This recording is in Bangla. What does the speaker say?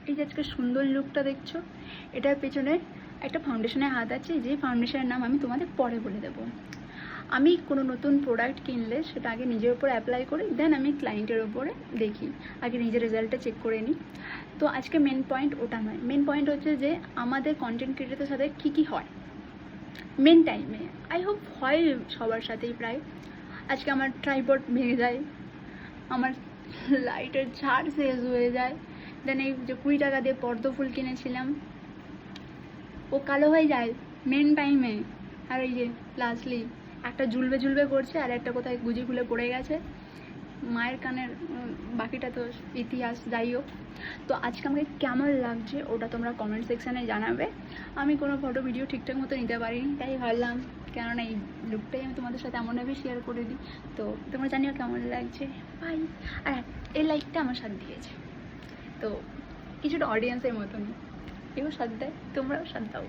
এই যে আজকে সুন্দর লুকটা দেখছো, এটার পেছনে একটা ফাউন্ডেশনের হাত আছে, যে ফাউন্ডেশনের নাম আমি তোমাদের পরে বলে দেবো। আমি কোনো নতুন প্রোডাক্ট কিনলে সেটা আগে নিজের উপর অ্যাপ্লাই করি, দেন আমি ক্লায়েন্টের ওপরে দেখি, আগে নিজের রেজাল্টটা চেক করে নিই। তো আজকে মেন পয়েন্ট ওটা নয়, মেন পয়েন্ট হচ্ছে যে আমাদের কন্টেন্ট ক্রিয়েটরদের সাথে কী হয় মেন টাইমে। আই হোপ হয় সবার সাথেই প্রায়। আজকে আমার ট্রাইপড ভেঙে যায়, আমার লাইটের ঝাড় শেষ হয়ে যায়, দেন এই যে 20 টাকা দিয়ে পদ্ম ফুল কিনেছিলাম ও কালো হয়ে যায় মেন টাইমে। আর এই যে লাস্টলি একটা ঝুলবে করছে, আর একটা কোথায় গুজি খুলে পড়ে গেছে মায়ের কানের। বাকিটা তো ইতিহাস, যাই হোক। তো আজকে আমাকে কেমন লাগছে ওটা তোমরা কমেন্ট সেকশানে জানাবে। আমি কোনো ফটো ভিডিও ঠিকঠাক মতো নিতে পারিনি, তাই ভাবলাম কেননা এই লুকটাই আমি তোমাদের সাথে এমনভাবে শেয়ার করে দিই। তো তোমরা জানিও কেমন লাগছে। বাই। আর এই লাইকটা আমার সাথ দিয়েছে, তো কিছুটা অডিয়েন্সের মতনই এও সাথ দেয়, তোমরাও সাথ দাও।